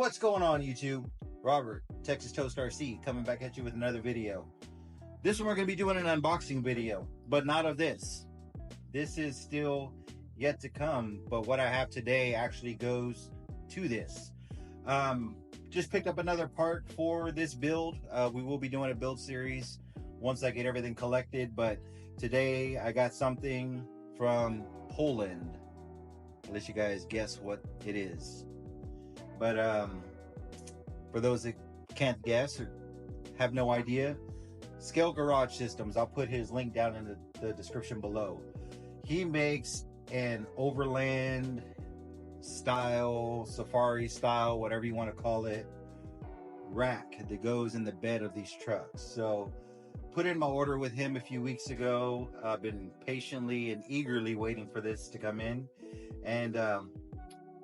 What's going on, YouTube? Robert, Texas Toast RC, coming back at you with another video. This one we're going to be doing an unboxing video, but not of this. This is still yet to come, but what I have today actually goes to this. Just picked up another part for this build. We will be doing a build series once I get everything collected, but today I got something from Poland. I'll let you guys guess what it is. But for those that can't guess or have no idea, Scale Garage Systems, I'll put his link down in the description below. He makes an overland style, safari style, whatever you want to call it, rack that goes in the bed of these trucks. So put in my order with him a few weeks ago. I've been patiently and eagerly waiting for this to come in, and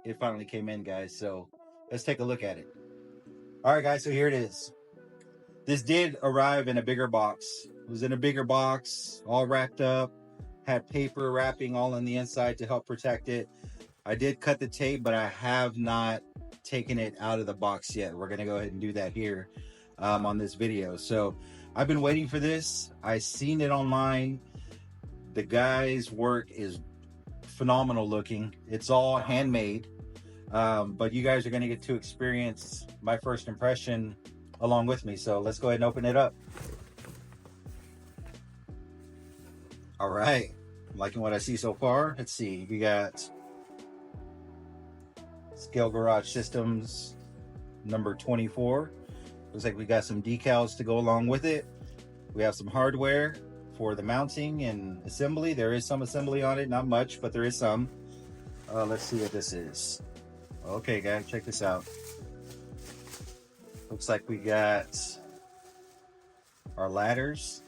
it finally came in, guys. So let's take a look at it. All right, guys, so here it is. This did arrive in a bigger box. It was in a bigger box, all wrapped up, had paper wrapping all on the inside to help protect it. I did cut the tape, but I have not taken it out of the box yet. We're gonna go ahead and do that here on this video. So I've been waiting for this. I seen it online. The guy's work is phenomenal looking. It's all handmade. But you guys are going to get to experience my first impression along with me. So let's go ahead and open it up. All right, I'm liking what I see so far. Let's see, we got Scale Garage Systems number 24. Looks like we got some decals to go along with it. We have some hardware for the mounting and assembly. There is some assembly on it, not much, but there is some. Let's see what this is. Okay, guys, check this out. Looks like we got our ladders.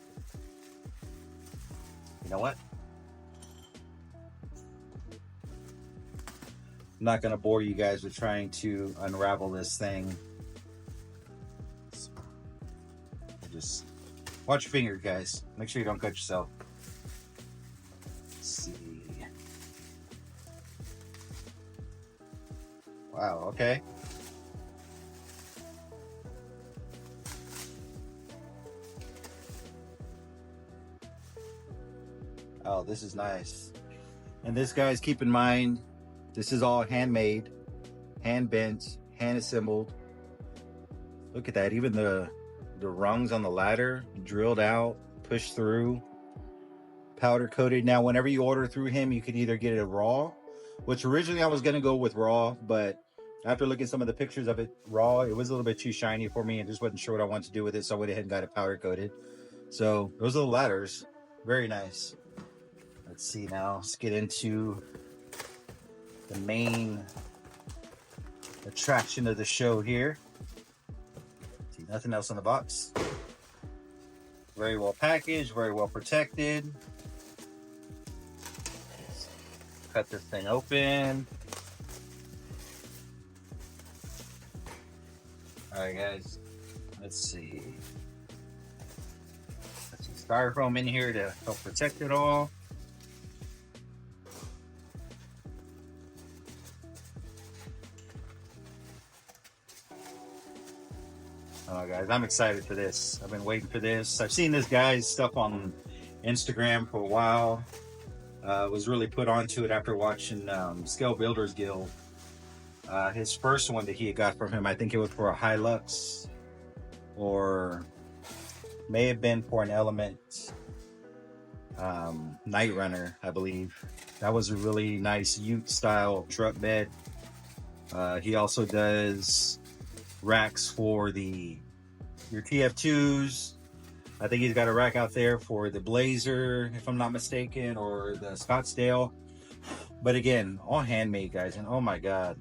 You know what? I'm not going to bore you guys with trying to unravel this thing. Just watch your fingers, guys. Make sure you don't cut yourself. Let's see. Wow, okay. Oh, this is nice. And this, guys, keep in mind, this is all handmade, hand bent, hand assembled. Look at that. Even the rungs on the ladder drilled out, pushed through, powder coated. Now, whenever you order through him, you could either get it raw, which originally I was going to go with raw, but after looking at some of the pictures of it raw, it was a little bit too shiny for me and just wasn't sure what I wanted to do with it, so I went ahead and got it powder coated. So those are the ladders. Very nice. Let's see now. Let's get into the main attraction of the show here. See, nothing else in the box. Very well packaged, very well protected. Let's cut this thing open. All right, guys, let's see. Got some styrofoam in here to help protect it all. Oh, guys, I'm excited for this. I've been waiting for this. I've seen this guy's stuff on Instagram for a while. Was really put onto it after watching Scale Builders Guild. His first one that he had got from him, I think it was for a Hilux, or may have been for an Element Night Runner, I believe. That was a really nice Ute style truck bed. He also does racks for your TF2s. I think he's got a rack out there for the Blazer, if I'm not mistaken, or the Scottsdale. But again, all handmade, guys, and oh my god,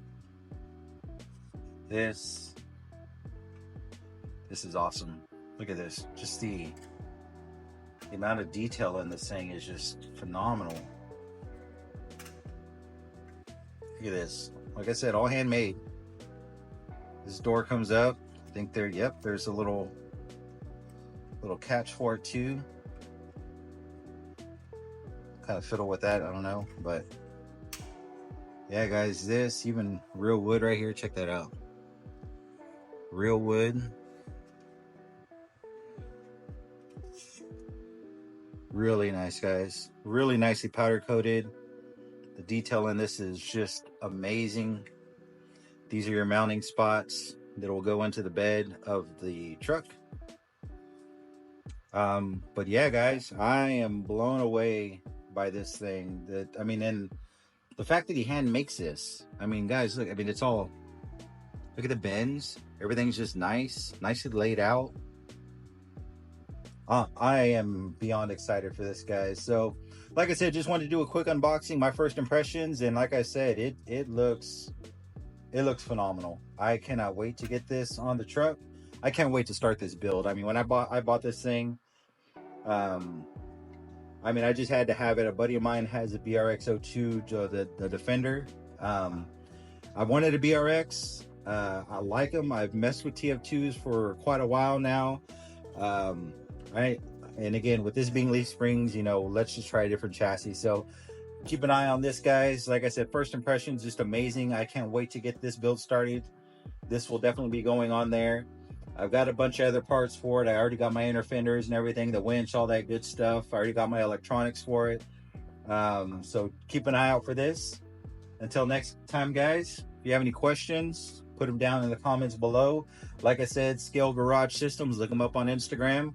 this is awesome. Look at this. Just the amount of detail in this thing is just phenomenal. Look at this. Like I said, all handmade. This door comes up. I think there, yep, there's a little catch for it too. Kind of fiddle with that, I don't know, but yeah, guys, this even real wood right here, check that out. Real wood. Really nice, guys. Really nicely powder coated. The detail in this is just amazing. These are your mounting spots that will go into the bed of the truck. But yeah, guys, I am blown away by this thing. And the fact that he hand makes this. I mean, guys, look. I mean, it's all. Look at the bends. Everything's just nicely laid out. I am beyond excited for this, guys. So, like I said, just wanted to do a quick unboxing, my first impressions, and like I said, it looks phenomenal. I cannot wait to get this on the truck. I can't wait to start this build. I mean, when I bought this thing, I mean, I just had to have it. A buddy of mine has a BRX02, the Defender. I wanted a BRX. I like them. I've messed with TF2s for quite a while now. And again, with this being Leaf Springs, you know, let's just try a different chassis. So keep an eye on this, guys. Like I said, first impressions, just amazing. I can't wait to get this build started. This will definitely be going on there. I've got a bunch of other parts for it. I already got my inner fenders and everything, the winch, all that good stuff. I already got my electronics for it. So keep an eye out for this. Until next time, guys, if you have any questions, put them down in the comments below. Like I said, Scale Garage Systems, look him up on Instagram.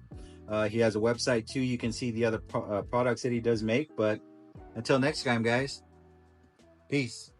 He has a website too. You can see the other products that he does make. But until next time, guys, peace.